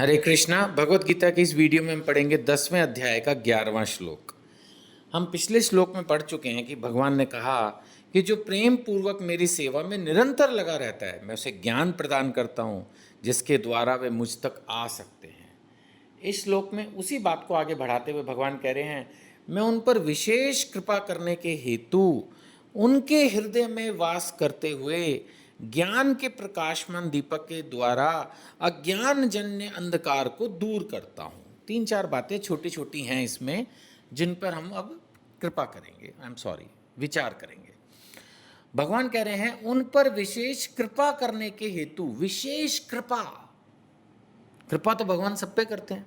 हरे कृष्णा। भगवत गीता की इस वीडियो में हम पढ़ेंगे 10वें अध्याय का 11वां श्लोक। हम पिछले श्लोक में पढ़ चुके हैं कि भगवान ने कहा कि जो प्रेम पूर्वक मेरी सेवा में निरंतर लगा रहता है, मैं उसे ज्ञान प्रदान करता हूँ जिसके द्वारा वे मुझ तक आ सकते हैं। इस श्लोक में उसी बात को आगे बढ़ाते हुए भगवान कह रहे हैं, मैं उन पर विशेष कृपा करने के हेतु उनके हृदय में वास करते हुए ज्ञान के प्रकाशमान दीपक के द्वारा अज्ञान जन्य अंधकार को दूर करता हूँ। 3-4 बातें छोटी छोटी हैं इसमें, जिन पर हम अब कृपा करेंगे, विचार करेंगे। भगवान कह रहे हैं उन पर विशेष कृपा करने के हेतु, विशेष कृपा। कृपा तो भगवान सब पे करते हैं,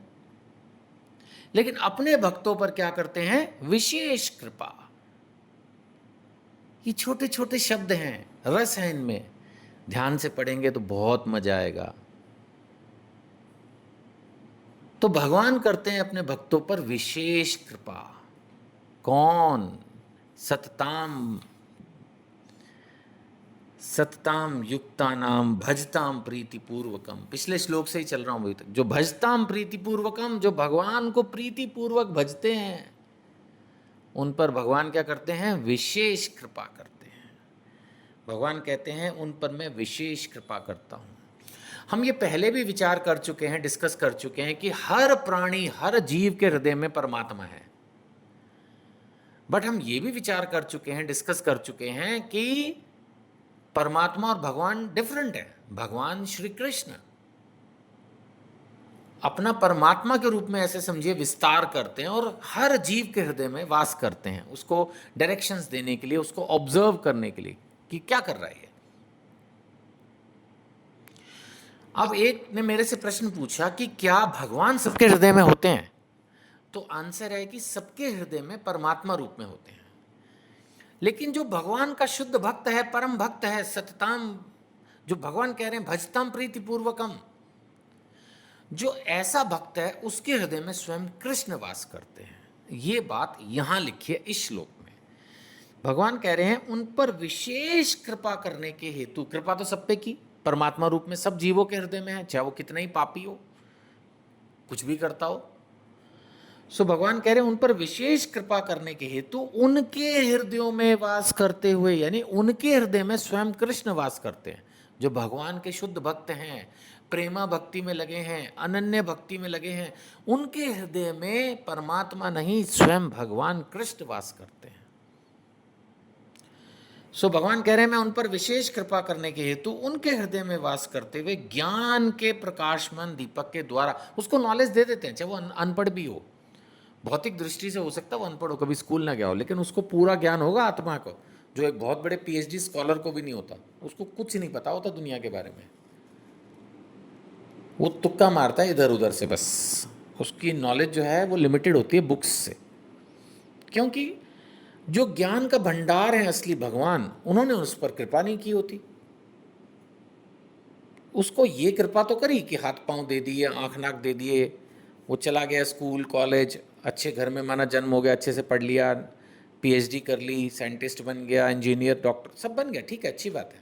लेकिन अपने भक्तों पर क्या करते हैं? विशेष कृपा। ये छोटे छोटे शब्द हैं, रस है इनमें। ध्यान से पढ़ेंगे तो बहुत मजा आएगा। तो भगवान करते हैं अपने भक्तों पर विशेष कृपा। कौन? सतताम सतताम युक्तानाम भजताम प्रीतिपूर्वकम। पिछले श्लोक से ही चल रहा हूं अभी तक। जो भजताम प्रीतिपूर्वकम, जो भगवान को प्रीतिपूर्वक भजते हैं, उन पर भगवान क्या करते हैं? विशेष कृपा करते हैं। भगवान कहते हैं उन पर मैं विशेष कृपा करता हूं। हम ये पहले भी विचार कर चुके हैं, डिस्कस कर चुके हैं कि हर प्राणी, हर जीव के हृदय में परमात्मा है। बट हम ये भी विचार कर चुके हैं, डिस्कस कर चुके हैं कि परमात्मा और भगवान डिफरेंट है। भगवान श्री कृष्ण अपना परमात्मा के रूप में ऐसे समझिए विस्तार करते हैं और हर जीव के हृदय में वास करते हैं, उसको डायरेक्शंस देने के लिए, उसको ऑब्जर्व करने के लिए कि क्या कर रहा है। अब एक ने मेरे से प्रश्न पूछा कि क्या भगवान सबके हृदय में होते हैं? तो आंसर है कि सबके हृदय में परमात्मा रूप में होते हैं। लेकिन जो भगवान का शुद्ध भक्त है, परम भक्त है, सतताम, जो भगवान कह रहे हैं भजताम प्रीतिपूर्वकम, जो ऐसा भक्त है, उसके हृदय में स्वयं कृष्ण वास करते हैं। ये बात यहां लिखी है इस श्लोक में। भगवान कह रहे हैं उन पर विशेष कृपा करने के हेतु। कृपा तो सब पे की, परमात्मा रूप में सब जीवों के हृदय में है, चाहे वो कितना ही पापी हो, कुछ भी करता हो। सो भगवान कह रहे हैं उन पर विशेष कृपा करने के हेतु उनके हृदयों में वास करते हुए, यानी उनके हृदय में स्वयं कृष्ण वास करते हैं। जो भगवान के शुद्ध भक्त हैं, प्रेमा भक्ति में लगे हैं, अनन्य भक्ति में लगे हैं, उनके हृदय में परमात्मा नहीं, स्वयं भगवान कृष्ण वास करते हैं। सो भगवान कह रहे हैं मैं उन पर विशेष कृपा करने के हेतु उनके हृदय में वास करते हुए ज्ञान के प्रकाशमान दीपक के द्वारा उसको नॉलेज दे देते हैं। चाहे वो अनपढ़ भी हो, भौतिक दृष्टि से हो सकता है वो अनपढ़ हो, कभी स्कूल ना गया हो, लेकिन उसको पूरा ज्ञान होगा आत्मा को। जो एक बहुत बड़े पीएचडी स्कॉलर को भी नहीं होता, उसको कुछ नहीं पता होता दुनिया के बारे में, वो तुक्का मारता है इधर उधर से बस। उसकी नॉलेज जो है वो लिमिटेड होती है बुक्स से, क्योंकि जो ज्ञान का भंडार है असली भगवान, उन्होंने उस पर कृपा नहीं की होती। उसको ये कृपा तो करी कि हाथ पांव दे दिए, आंख नाक दे दिए, वो चला गया स्कूल कॉलेज, अच्छे घर में माना जन्म हो गया, अच्छे से पढ़ लिया, पीएचडी कर ली, साइंटिस्ट बन गया, इंजीनियर, डॉक्टर, सब बन गया, ठीक है, अच्छी बात है।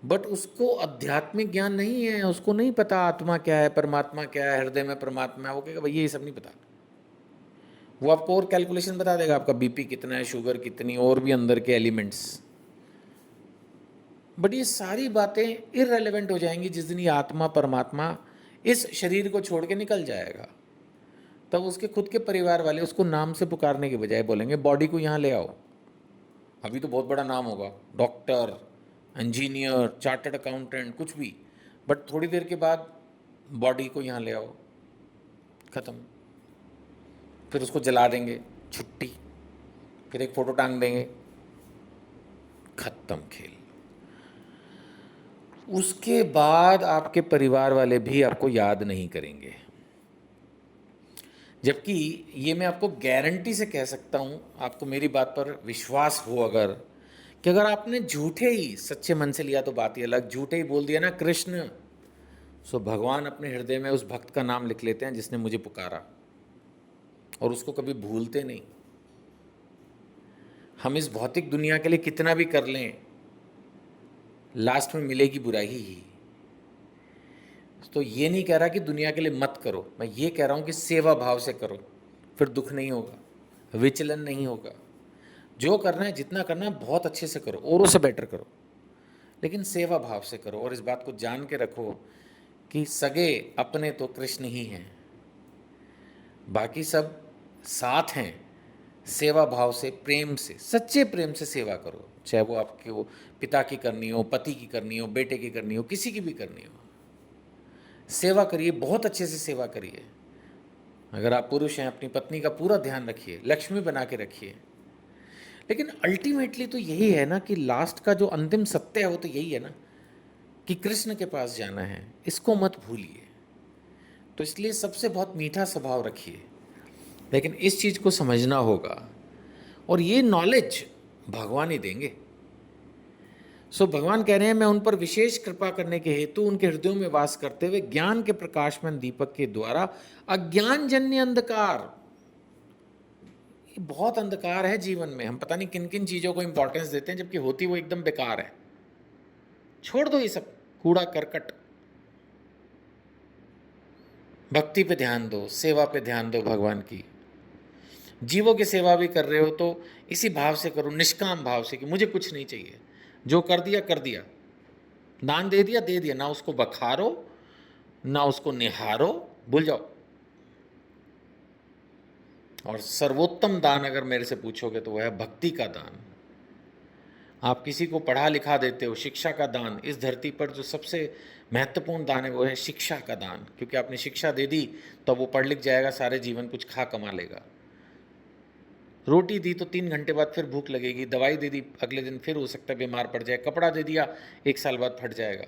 बट उसको आध्यात्मिक ज्ञान नहीं है, उसको नहीं पता आत्मा क्या है, परमात्मा क्या है, हृदय में परमात्मा है। वो कहेगा भैया ये सब नहीं पता। वो आपको और कैलकुलेशन बता देगा, आपका बीपी कितना है, शुगर कितनी, और भी अंदर के एलिमेंट्स। बट ये सारी बातें इररेलेवेंट हो जाएंगी जिस दिन ये आत्मा परमात्मा इस शरीर को छोड़ के निकल जाएगा। तब उसके खुद के परिवार वाले उसको नाम से पुकारने के बजाय बोलेंगे बॉडी को यहाँ ले आओ। अभी तो बहुत बड़ा नाम होगा, डॉक्टर, इंजीनियर, चार्टर्ड अकाउंटेंट, कुछ भी, बट थोड़ी देर के बाद बॉडी को यहाँ ले आओ, ख़त्म। फिर उसको जला देंगे, छुट्टी, फिर एक फ़ोटो टांग देंगे, ख़त्म खेल। उसके बाद आपके परिवार वाले भी आपको याद नहीं करेंगे। जबकि ये मैं आपको गारंटी से कह सकता हूँ, आपको मेरी बात पर विश्वास हो अगर, कि अगर आपने झूठे ही सच्चे मन से लिया तो बात ही अलग, झूठे ही बोल दिया ना कृष्ण, सो भगवान अपने हृदय में उस भक्त का नाम लिख लेते हैं जिसने मुझे पुकारा, और उसको कभी भूलते नहीं। हम इस भौतिक दुनिया के लिए कितना भी कर लें, लास्ट में मिलेगी बुराई ही। तो ये नहीं कह रहा कि दुनिया के लिए मत करो, मैं ये कह रहा हूँ कि सेवा भाव से करो, फिर दुख नहीं होगा, विचलन नहीं होगा। जो करना है, जितना करना है, बहुत अच्छे से करो, औरों से बेटर करो, लेकिन सेवा भाव से करो। और इस बात को जान के रखो कि सगे अपने तो कृष्ण ही हैं, बाकी सब साथ हैं। सेवा भाव से, प्रेम से, सच्चे प्रेम से सेवा करो, चाहे वो आपके वो पिता की करनी हो, पति की करनी हो, बेटे की करनी हो, किसी की भी करनी हो। सेवा करिए, बहुत अच्छे से सेवा करिए। अगर आप पुरुष हैं, अपनी पत्नी का पूरा ध्यान रखिए, लक्ष्मी बना के रखिए। लेकिन अल्टीमेटली तो यही है ना कि लास्ट का जो अंतिम सत्य है वो तो यही है ना कि कृष्ण के पास जाना है, इसको मत भूलिए। तो इसलिए सबसे बहुत मीठा स्वभाव रखिए, लेकिन इस चीज़ को समझना होगा, और ये नॉलेज भगवान ही देंगे। सो भगवान कह रहे हैं, मैं उन पर विशेष कृपा करने के हेतु उनके हृदयों में वास करते हुए ज्ञान के प्रकाशमान दीपक के द्वारा अज्ञान जन्य अंधकार, ये बहुत अंधकार है जीवन में, हम पता नहीं किन किन चीज़ों को इंपॉर्टेंस देते हैं जबकि होती वो एकदम बेकार है। छोड़ दो ये सब कूड़ा करकट, भक्ति पे ध्यान दो, सेवा पे ध्यान दो भगवान की। जीवों की सेवा भी कर रहे हो तो इसी भाव से करो, निष्काम भाव से कि मुझे कुछ नहीं चाहिए, जो कर दिया कर दिया, दान दे दिया दे दिया, ना उसको बखारो ना उसको निहारो, भूल जाओ। और सर्वोत्तम दान अगर मेरे से पूछोगे तो वह है भक्ति का दान। आप किसी को पढ़ा लिखा देते हो, शिक्षा का दान, इस धरती पर जो सबसे महत्वपूर्ण दान है वो है शिक्षा का दान, क्योंकि आपने शिक्षा दे दी तो वो पढ़ लिख जाएगा, सारे जीवन कुछ खा कमा लेगा। रोटी दी तो 3 घंटे बाद फिर भूख लगेगी, दवाई दे दी अगले दिन फिर हो सकता है बीमार पड़ जाए, कपड़ा दे दिया 1 साल बाद फट जाएगा।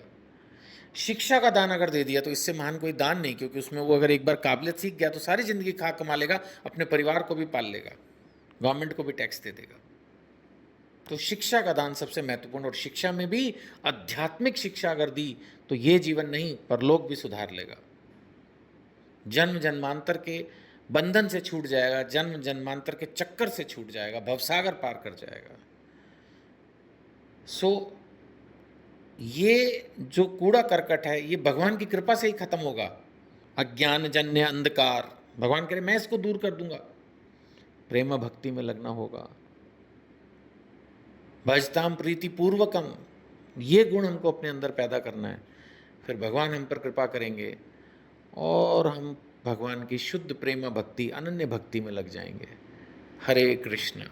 शिक्षा का दान अगर दे दिया तो इससे महान कोई दान नहीं, क्योंकि उसमें वो अगर एक बार काबिलियत सीख गया तो सारी ज़िंदगी खा कमा लेगा, अपने परिवार को भी पाल लेगा, गवर्नमेंट को भी टैक्स दे देगा। तो शिक्षा का दान सबसे महत्वपूर्ण, और शिक्षा में भी आध्यात्मिक शिक्षा अगर दी तो ये जीवन नहीं परलोक भी सुधार लेगा, जन्म जन्मांतर के बंधन से छूट जाएगा, जन्म जन्मांतर के चक्कर से छूट जाएगा, भवसागर पार कर जाएगा। सो ये जो कूड़ा करकट है ये भगवान की कृपा से ही खत्म होगा। अज्ञान जन्य अंधकार, भगवान कह रहे मैं इसको दूर कर दूंगा, प्रेम भक्ति में लगना होगा। भजताम प्रीति पूर्वकम, ये गुण हमको अपने अंदर पैदा करना है, फिर भगवान हम पर कृपा करेंगे और हम भगवान की शुद्ध प्रेम भक्ति, अनन्य भक्ति में लग जाएंगे। हरे कृष्ण।